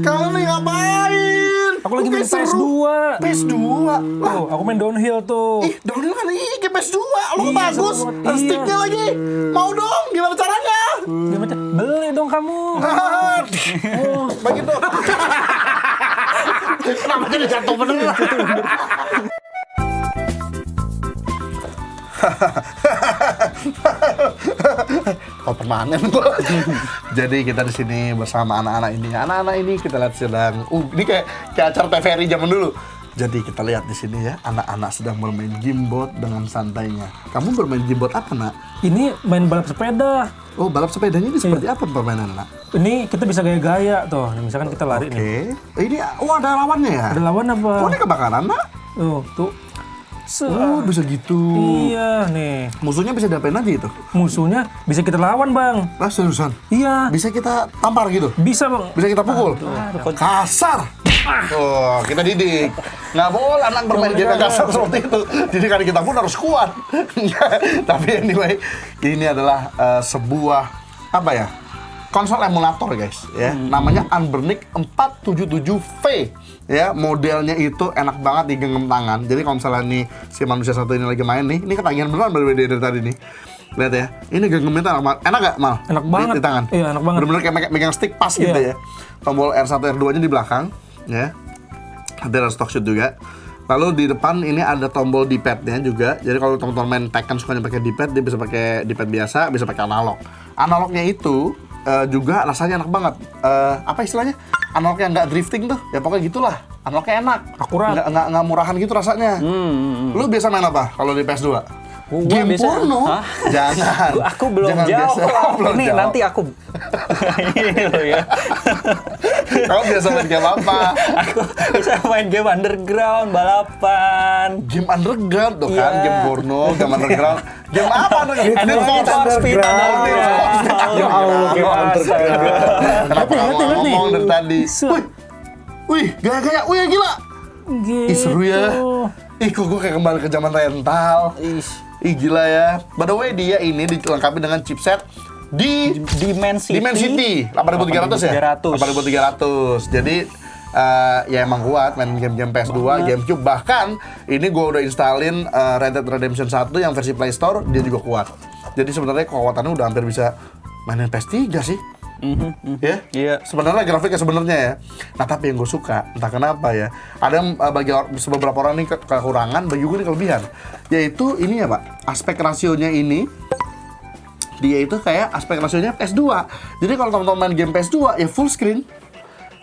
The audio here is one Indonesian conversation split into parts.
kalian nih ngapain? Aku lagi main PS2. PS2? Tuh, aku main downhill tuh. Ih, downhill kan game PS2. Lo Iya, bagus. seru banget. Ada sticknya Iya. lagi. Mau dong, gimana caranya? Gimana? Beli dong kamu. Bagi dong. Kenapa jadi jatuh bener? Oh, permanen gua. Jadi kita di sini bersama anak-anak ini. Anak-anak ini kita lihat sedang ini kayak acara TVRI zaman dulu. Jadi kita lihat di sini ya, anak-anak sedang bermain gamebot dengan santainya. Kamu bermain gamebot apa, Nak? Ini main balap sepeda. Oh, balap sepedanya ini seperti apa permainan, Nak? Ini kita bisa gaya-gaya tuh. Misalkan kita lari nih. Oke. Ini ada lawannya ya? Ada lawan apa? Oh, ini kebakaran, Nak? Tuh. Oh, bisa gitu. Iya nih. Musuhnya bisa diapain aja itu? Musuhnya bisa kita lawan, Bang. Ah, seriusan? Iya. Bisa kita tampar gitu? Bisa, Bang. Bisa kita pukul? Kasar! Oh, kita didik. Nggak boleh anak bermain game yang kasar seperti itu. Didikan kita pun harus kuat. Tapi anyway, ini adalah sebuah, apa ya, konsol emulator guys. Ya. Namanya Anbernic 477V. Ya, modelnya itu enak banget digenggam tangan. Jadi kalau misalnya nih si manusia satu ini lagi main nih, ini ketagihan beneran dari tadi nih. Lihat ya, ini genggamnya enak gak, Mal? Enak banget. Di tangan? Iya, enak banget. Bener-bener kayak megang stick pas gitu ya. Tombol R1, R2-nya di belakang, ya. Nanti ada stock shoot juga. Lalu di depan ini ada tombol D-pad-nya juga. Jadi kalau teman-teman main Tekken sukanya pakai D-pad, dia bisa pakai D-pad biasa, bisa pakai analog. Analognya itu juga rasanya enak banget. Apa istilahnya? Analog yang nggak drifting tuh, ya pokoknya gitulah. Analognya enak, akurat, nggak murahan gitu rasanya. Lu biasa main apa kalau di PS2? Game porno? Hah? Jangan. Aku belum jawab. Ini nanti aku. Ini loh ya. Kamu biasa main game apa? Aku bisa main game underground, balapan. Game underground tuh kan, game porno, game underground. Game apa? Need for Speed Underground. Ya Allah, game underground. Kenapa kamu ngomong dari tadi? Wih, gaya-gaya, wih gila. Ih, seru ya. Ih, kok gue kayak kembali ke zaman rental. Ih, gila ya. By the way, dia ini dilengkapi dengan chipset di Dimensity 8300 ya? 8300. Jadi ya emang kuat main game-game PS2, GameCube. Bahkan ini gue udah installin Red Dead Redemption 1 yang versi Play Store, dia juga kuat. Jadi sebenarnya kekuatannya udah hampir bisa mainin PS3 sih. Ya, sebenarnya grafiknya sebenarnya ya. Nah tapi yang gue suka, entah kenapa ya, ada bagi beberapa orang ini kekurangan, bagi gue ini kelebihan. Yaitu ini ya Pak, aspek rasionya ini, dia itu kayak aspek rasionya PS2. Jadi kalau teman-teman main game PS2 ya full screen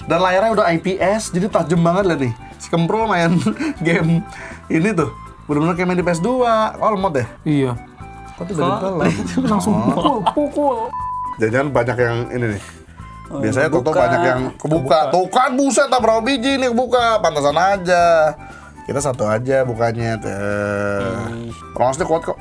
dan layarnya udah IPS, jadi tajam banget lah nih. Si Kempro main game ini tuh benar-benar kayak main di PS2. Oh lemot ya? Iya. Kok tiba-tiba langsung pukul. Jangan banyak yang ini nih. Biasanya Toto banyak yang kebuka. Tuh kan buset, tak berapa biji nih kebuka. Pantasan aja. Kita satu aja bukanya. Pronasnya kuat kok.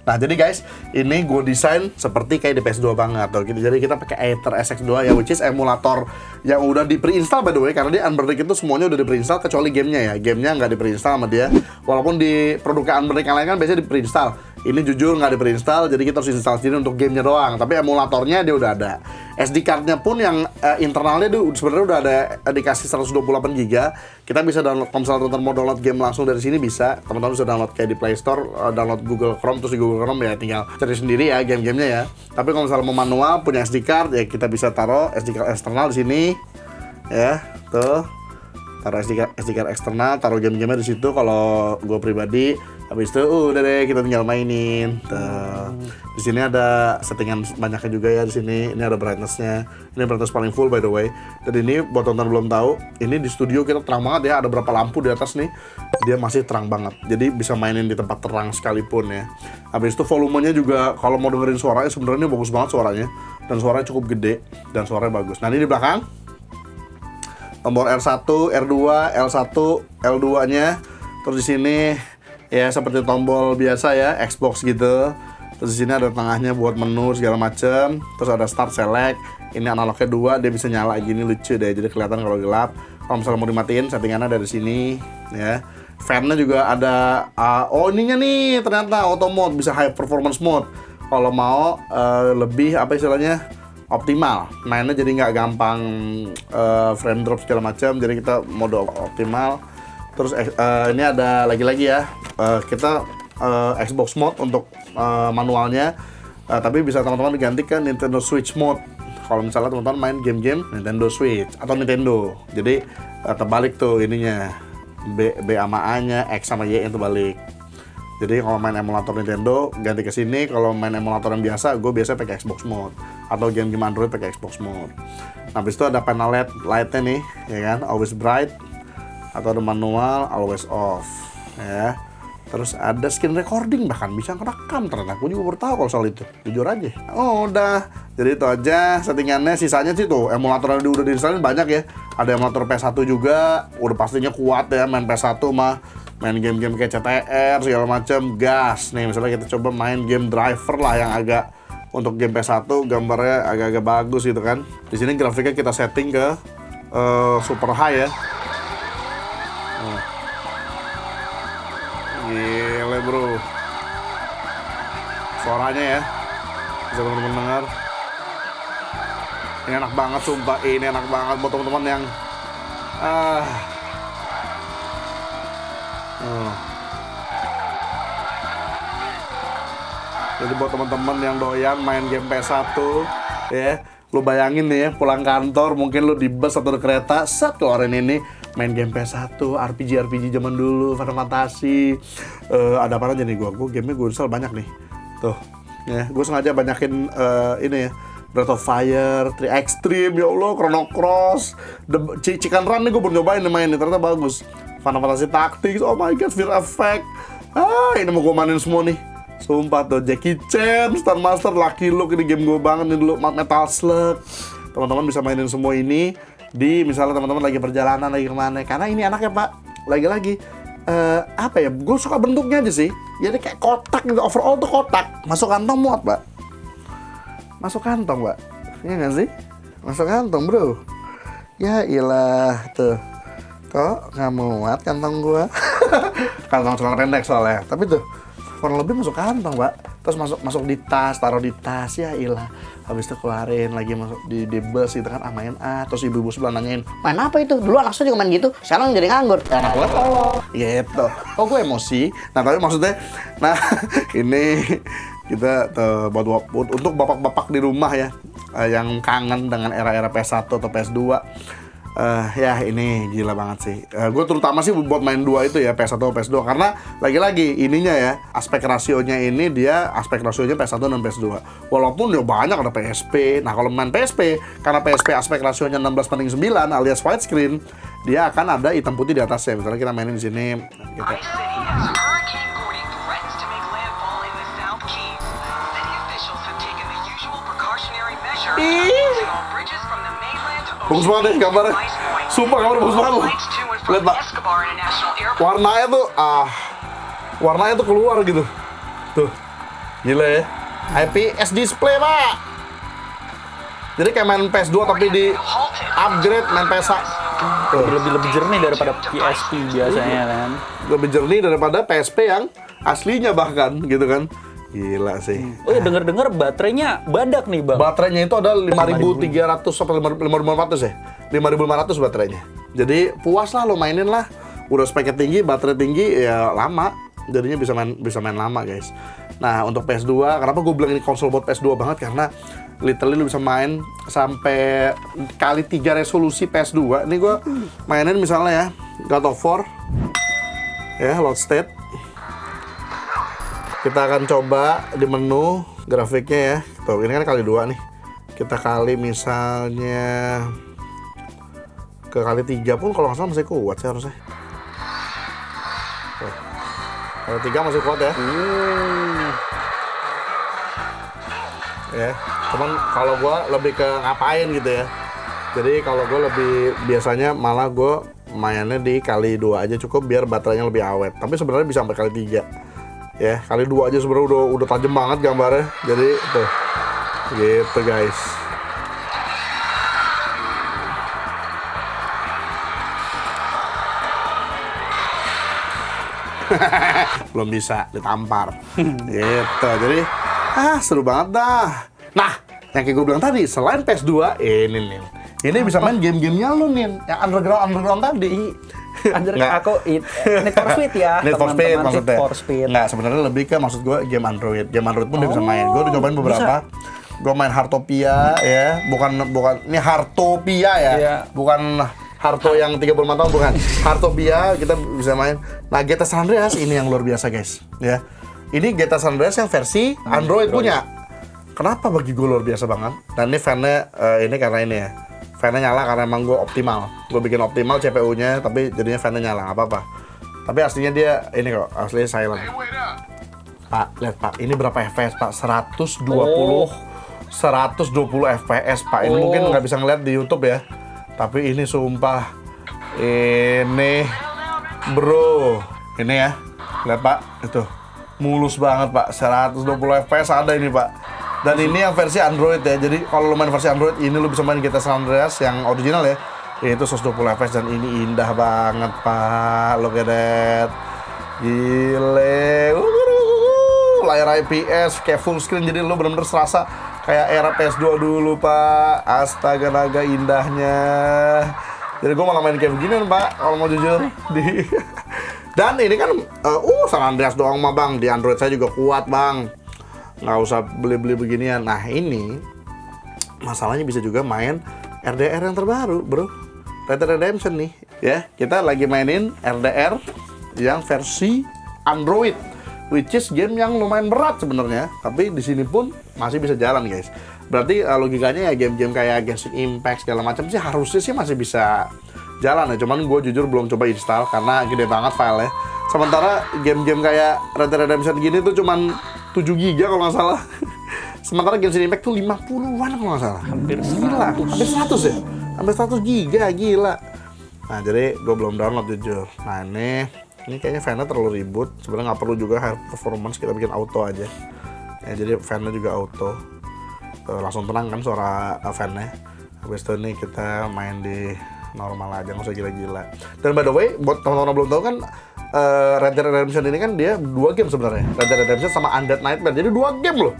Nah jadi guys, ini gue desain seperti kayak di PS2 banget tuh. Jadi kita pakai Aether SX2 ya, which is emulator yang udah di pre-install by the way, karena dia Anbernic itu semuanya udah di pre-install kecuali gamenya ya. Gamenya nggak di pre-install sama dia. Walaupun di produknya Anbernic yang lain kan biasanya di pre-install. Ini jujur nggak di pre-install, jadi kita harus install sendiri untuk gamenya doang. Tapi emulatornya dia udah ada. SD card-nya pun yang internalnya dia sebenarnya udah ada dikasih 128 GB. Kita bisa download, kalau misalnya teman-teman mau download game langsung dari sini bisa. Teman-teman bisa download kayak di Play Store, download Google Chrome, terus di Google Chrome ya tinggal cari sendiri ya game-gamenya ya. Tapi kalau misalnya mau manual punya SD card ya kita bisa taruh SD card eksternal di sini. Ya, tuh. Taruh SD card eksternal, taruh game-gamenya di situ kalau gue pribadi. Habis itu udah deh kita tinggal mainin. Tuh. Di sini ada settingan banyaknya juga ya di sini. Ini ada brightness-nya. Ini brightness paling full by the way. Dan ini buat teman-teman belum tahu, ini di studio kita terang banget ya. Ada berapa lampu di atas nih. Dia masih terang banget. Jadi bisa mainin di tempat terang sekalipun ya. Habis itu volumenya juga kalau mau dengerin suaranya sebenarnya bagus banget suaranya. Dan suaranya cukup gede dan suaranya bagus. Nah, ini di belakang tombol R1, R2, L1, L2-nya. Terus di sini ya seperti tombol biasa ya, Xbox gitu. Terus di sini ada tengahnya buat menu segala macem. Terus ada start select. Ini analognya 2, dia bisa nyala gini, lucu deh. Jadi kelihatan kalau gelap. Kalau misalnya mau dimatiin, settingannya dari sini ya. Fan-nya juga ada ininya nih ternyata auto mode, bisa high performance mode. Kalau mau lebih apa istilahnya? optimal. Mainnya jadi nggak gampang frame drop segala macam. Jadi kita mode optimal. Terus ini ada lagi-lagi ya. Kita Xbox mode untuk manualnya. Tapi bisa teman-teman diganti ke Nintendo Switch mode. Kalau misalnya teman-teman main game-game Nintendo Switch atau Nintendo. Jadi terbalik tuh ininya. B sama A-nya, X sama Y yang terbalik. Jadi kalau main emulator Nintendo ganti ke sini, kalau main emulator yang biasa, gue biasa pakai Xbox mode atau game-game Android pakai Xbox mode. Nah, habis itu ada panel light-nya nih, ya kan, always bright atau ada manual, always off, ya. Terus ada screen recording, bahkan bisa ngerekam ternyata. Gue juga baru tahu kalau soal itu, jujur aja. Oh udah, jadi itu aja settingannya. Sisanya sih tuh emulator yang udah diinstalin banyak ya. Ada emulator PS1 juga, udah pastinya kuat ya main PS1 mah. Main game-game kayak CTR segala macam, gas. Nih misalnya kita coba main game Driver lah yang agak untuk game PS1 gambarnya agak-agak bagus gitu kan. Di sini grafiknya kita setting ke super high ya. Gile bro. Suaranya ya, bisa teman-teman dengar. Ini enak banget sumpah, ini enak banget buat teman-teman yang Jadi buat teman-teman yang doyan main game PS1 ya, lu bayangin nih ya, pulang kantor mungkin lu di bus atau di kereta, set keluarin ini main game PS1, RPG zaman dulu, Final Fantasy. Ada apa aja nih gua gamenya gue install banyak nih. Tuh. Ya, gue sengaja banyakin ini ya. Breath of Fire, 3 Extreme, ya Allah, Chrono Cross, Chicken Run nih gue baru nyobain main ini, ternyata bagus. Final Fantasy Tactics, oh my god, Fear Effect. Ini mau gue mainin semua nih. Sumpah tuh, Jackie Chan, Star Master, Lucky Luke, ini game gue banget nih dulu, Metal Slug. Teman-teman bisa mainin semua ini di misalnya teman-teman lagi perjalanan, lagi kemana. Karena ini anaknya Pak, lagi-lagi apa ya, gue suka bentuknya aja sih. Jadi kayak kotak gitu, overall tuh kotak. Masuk kantong muat Pak. Masuk kantong Pak, iya nggak sih? Masuk kantong bro. Ya ilah, tuh nggak muat kantong gua. Kantong celana pendek soalnya. Tapi tuh kurang lebih masuk kantong Pak. Terus masuk di tas, taruh di tas, ya ilah. Habis itu keluarin lagi masuk di bus gitu kan, main terus ibu-ibu sebelah nanyain, main apa itu? Dulu anak saya juga main gitu, sekarang jadi nganggur. Anak gue gitu. Oh gue emosi. Nah tapi maksudnya, nah ini kita buat untuk bapak-bapak di rumah ya, yang kangen dengan era-era PS1 atau PS2. Ya ini gila banget sih. Gue terutama sih buat main 2 itu ya, PS1 atau PS2, karena lagi-lagi ininya ya, aspek rasionya ini dia aspek rasionya PS1 dan PS2. Walaupun ya banyak ada PSP. Nah kalau main PSP, karena PSP aspek rasionya 16:9 alias widescreen, dia akan ada hitam putih di atasnya. Misalnya kita mainin di sini, kita bagus banget deh gambarnya. Sumpah gambar bagus banget loh. Lihat Pak. Warnanya tuh keluar gitu. Tuh. Gila ya. IPS display Pak. Jadi kayak main PS2 tapi di upgrade main PS1. Lebih jernih daripada PSP biasanya kan. Lebih jernih daripada PSP yang aslinya bahkan gitu kan. Gila sih. Oh ya, dengar-dengar baterainya badak nih Bang. Baterainya itu ada 5.300 sampai 5.500 ya. 5.500 baterainya. Jadi puas lah lo mainin lah. Udah speknya tinggi, baterai tinggi, ya lama. Jadinya bisa main lama guys. Nah untuk PS2, kenapa gue bilang ini konsol buat PS2 banget? Karena literally lo bisa main sampai kali 3 resolusi PS2. Ini gue mainin misalnya ya, God of War, ya load state. Kita akan coba di menu grafiknya ya. Tuh, ini kan kali 2 nih. Kita kali misalnya ke kali 3 pun kalau nggak salah masih kuat sih harusnya. Tuh. Kali 3 masih kuat ya. Ya, cuman kalau gua lebih ke ngapain gitu ya. Jadi kalau gua lebih biasanya malah gua mainnya di kali 2 aja cukup biar baterainya lebih awet. Tapi sebenarnya bisa sampai kali 3. Ya, kali 2 aja sebenarnya udah tajam banget gambarnya. Jadi tuh. Gitu, guys. Belum bisa ditampar. Gitu. Jadi seru banget dah. Nah, yang kayak gue bilang tadi, selain PS2, ini nih. Ini bisa main game-gamenya lu nih, yang underground tadi. Aku Need for Speed ya. Need for Speed maksudnya. Need for Speed. Nggak, sebenarnya lebih ke maksud gue game Android. Game Android pun dia bisa main. Gue udah cobain beberapa. Gue main Heartopia ya, bukan ini Heartopia ya. Iya. Bukan Harto yang 35 tahun, bukan. Heartopia kita bisa main. Nah, GTA San Andreas ini yang luar biasa, guys. Ya. Ini GTA San Andreas yang versi Android punya. Kenapa bagi gue luar biasa banget? Dan ini fan-nya ini karena ini ya. Fan-nya nyala karena emang gue optimal. Gue bikin optimal CPU-nya, tapi jadinya fan-nya nyala, nggak apa-apa. Tapi aslinya dia ini kok, aslinya silent. Pak, lihat Pak, ini berapa FPS Pak? 120 FPS Pak. Ini mungkin nggak bisa ngeliat di YouTube ya. Tapi ini sumpah, ini bro, ini ya, lihat Pak, itu mulus banget Pak, 120 FPS ada ini Pak. Dan ini yang versi Android ya, jadi kalau lu main versi Android ini lu bisa main GTA San Andreas yang original ya, itu 120 FPS dan ini indah banget Pak, look at that, gile, layar IPS kayak full screen, jadi lu bener-bener serasa kayak era PS2 dulu Pak, astaga naga indahnya. Jadi gue malah main kayak begini Pak, kalau mau jujur. Dan ini kan, San Andreas doang mah Bang, di Android saya juga kuat Bang. Nggak usah beli-beli beginian. Nah ini, masalahnya bisa juga main RDR yang terbaru bro, Red Dead Redemption nih. Ya, kita lagi mainin RDR yang versi Android, which is game yang lumayan berat sebenarnya, tapi di sini pun masih bisa jalan guys. Berarti logikanya ya game-game kayak Genshin Impact segala macam sih harusnya sih masih bisa jalan ya. Cuman gue jujur belum coba install karena gede banget filenya. Sementara game-game kayak Red Dead Redemption gini tuh cuman 7 GB kalau nggak salah. Sementara Genshin Impact tuh 50-an kalau nggak salah. Hampir 100. Gila, hampir 100 ya? Hampir 100 GB, gila. Nah jadi gue belum download jujur. Nah ini kayaknya fan-nya terlalu ribut. Sebenarnya nggak perlu juga high performance, kita bikin auto aja. Ya, jadi fan-nya juga auto. Langsung tenang kan suara fan-nya. Habis itu nih kita main di normal aja, nggak usah gila-gila. Dan by the way, buat teman-teman belum tahu kan, Red Dead Redemption ini kan dia 2 game sebenarnya. Red Dead Redemption sama Undead Nightmare. Jadi 2 game loh.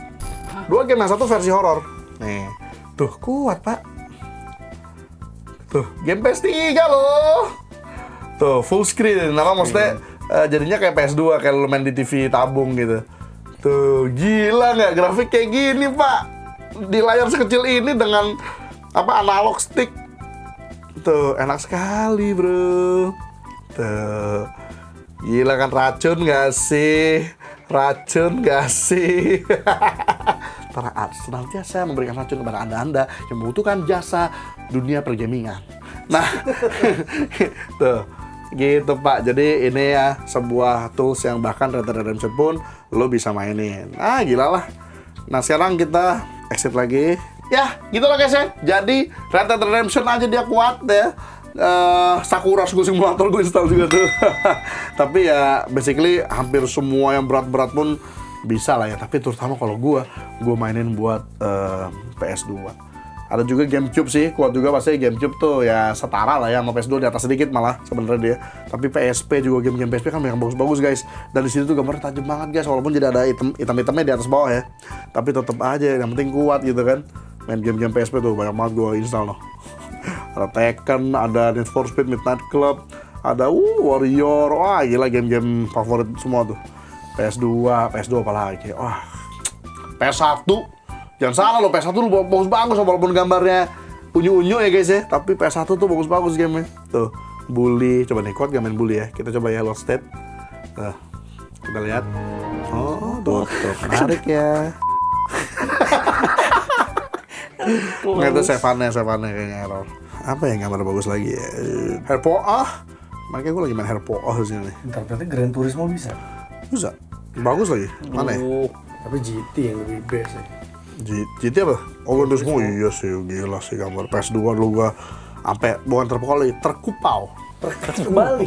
2 game, yang satu versi horor. Nih, tuh kuat Pak. Tuh, game PS3 loh. Tuh, full screen. Nama maksudnya jadinya kayak PS2, kayak lu main di TV tabung gitu. Tuh, gila nggak grafik kayak gini Pak? Di layar sekecil ini dengan analog stick. Tuh, enak sekali bro. Tuh, gila kan, racun nggak sih? Racun nggak sih? Para senantiasa memberikan racun kepada anda yang membutuhkan jasa dunia pergamingan. Nah, tuh, gitu Pak. Jadi ini ya sebuah tools yang bahkan Red Dead Redemption pun lo bisa mainin. Ah, gila lah. Nah, sekarang kita exit lagi. Ya, gitu lah guys ya. Jadi Red Dead Redemption aja dia kuat ya. Sakura School Simulator gue install juga tuh. Tapi ya basically hampir semua yang berat-berat pun bisa lah ya. Tapi terutama kalau gue mainin buat PS2. Ada juga GameCube sih, kuat juga pasti. GameCube tuh ya setara lah ya sama PS2, di atas sedikit malah sebenarnya dia. Tapi PSP juga, game-game PSP kan banyak bagus-bagus guys. Dan di sini tuh gambarnya tajam banget guys, walaupun tidak ada hitam-hitamnya di atas bawah ya. Tapi tetap aja yang penting kuat gitu kan. Main game-game PSP tuh banyak banget gue install loh. Ada Tekken, ada Need for Speed Midnight Club, ada Warrior. Wah gila, game-game favorit semua tuh. PS2 apalagi. Wah, PS1. Jangan salah loh, PS1 tuh bagus-bagus walaupun gambarnya unyu-unyu ya guys ya. Tapi PS1 tuh bagus-bagus gamenya. Tuh, Bully. Coba nih, kuat gak main Bully ya? Kita coba ya, Lost State. Tuh, kita lihat. Oh, tuh menarik ya. Nggak, itu save-nya kayaknya error. Apa ya gambar bagus lagi ya? Herpo makanya gue lagi main Herpo di sini. Bentar, berarti Gran Turismo bisa? Bisa. Bagus lagi. Mana ya? Tapi GT yang lebih best ya. GT apa? Oh, Gran Turismo. Iya sih, gila sih gambar PS2 dulu gua sampai bukan terpukau lagi, terkupau. Terbalik.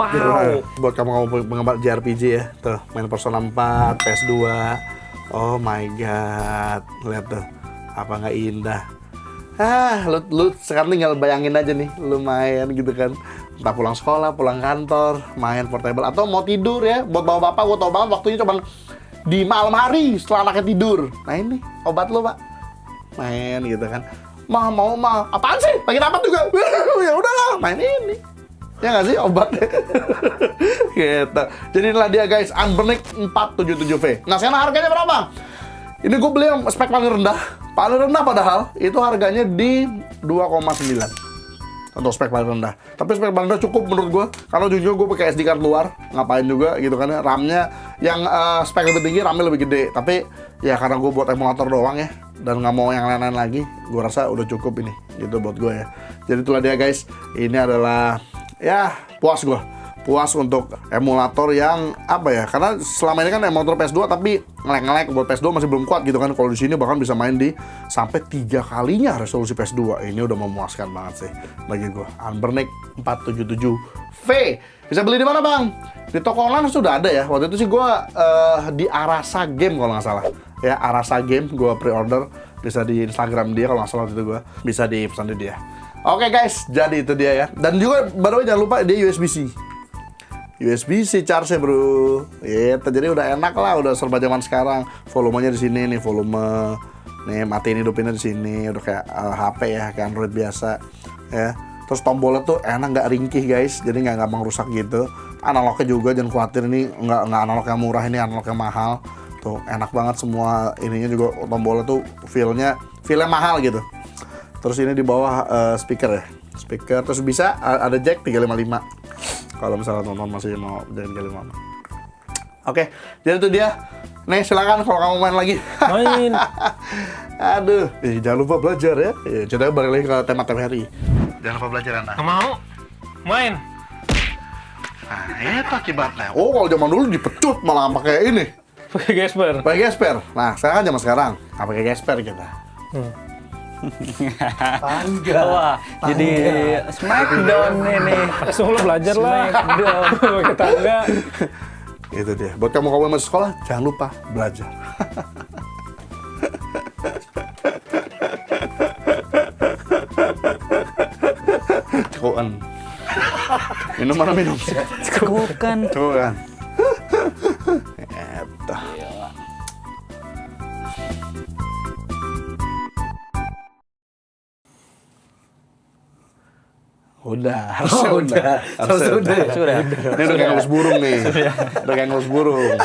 Buat kamu penggemar JRPG ya, tuh main Persona 4, PS2. Oh my god, lihat tuh, apa nggak indah? Lu sekarang tinggal bayangin aja nih, lu main gitu kan, entah pulang sekolah, pulang kantor, main portable, atau mau tidur ya, buat bapak-bapak, gua tau banget waktunya cuma di malam hari setelah anaknya tidur. Nah ini obat lo Pak, main gitu kan. Mau apaan sih? Lagi dapat juga. Ya udahlah, main ini. Ya nggak sih obatnya? Gitu. Jadi inilah dia guys, Anbernic 477V. Nah sekarang harganya berapa? Ini gue beli yang spek paling rendah. Paling rendah padahal itu harganya di 2,9 untuk spek paling rendah. Tapi spek paling rendah cukup menurut gue. Karena jujur gue pakai SD card luar, ngapain juga gitu kan ya. RAM-nya yang spek lebih tinggi, RAM-nya lebih gede. Tapi ya karena gue buat emulator doang ya, dan nggak mau yang lain-lain lagi, gue rasa udah cukup ini gitu buat gue ya. Jadi itulah dia guys, ini adalah ya puas gue, puas untuk emulator yang apa ya, karena selama ini kan emulator PS2 tapi ngelek-ngelek buat PS2 masih belum kuat gitu kan. Kalau di sini bahkan bisa main di sampai 3 kalinya resolusi PS2. Ini udah memuaskan banget sih bagi gue. Anbernic 477V bisa beli di mana bang? Di toko online sudah ada ya. Waktu itu sih gue di Arasa Game kalau nggak salah ya, Arasa Game gue pre-order. Bisa di Instagram dia kalau nggak salah waktu itu gue, bisa di pesan di dia. Oke guys, jadi itu dia ya. Dan juga by the way jangan lupa dia USB-C. USB-C charge bro. Gitu, jadi udah enak lah, udah serba zaman sekarang. Volumenya di sini nih, volume. Nih matiin hidupinnya di sini, udah kayak HP ya, kayak Android biasa ya. Terus tombolnya tuh enak, nggak ringkih guys, jadi nggak gampang rusak gitu. Analognya juga jangan khawatir, ini nggak analog yang murah, ini analog yang mahal. Tuh enak banget semua ininya juga, tombolnya tuh feelnya mahal gitu. Terus ini di bawah speaker ya, speaker. Terus bisa ada jack 355 kalau misalnya teman-teman masih mau jack 355. Oke, jadi itu dia. Nih silakan kalau kamu main lagi. Main. Aduh, jangan lupa belajar ya. Coba balik lagi ke tema TVRI. Jangan lupa belajar Anda. Nggak mau. Main. Nah, itu akibatnya. Oh, kalau zaman dulu dipecut malah pakai ini. Pakai gesper. Pakai gesper. Nah, sekarang kan zaman sekarang nggak pakai gesper kita. Bangga. Wah, jadi Smackdown ini. Langsung lo belajar lah. Smackdown. Pakai tangga. Itu dia. Buat kamu yang masih sekolah, jangan lupa belajar. Cekuan. Minum mana minum? Cekukan. Cekuan. Eta. Udah, harusnya udah. Sudah. Ini udah kayak ngelus burung nih. Udah kayak ngelus burung.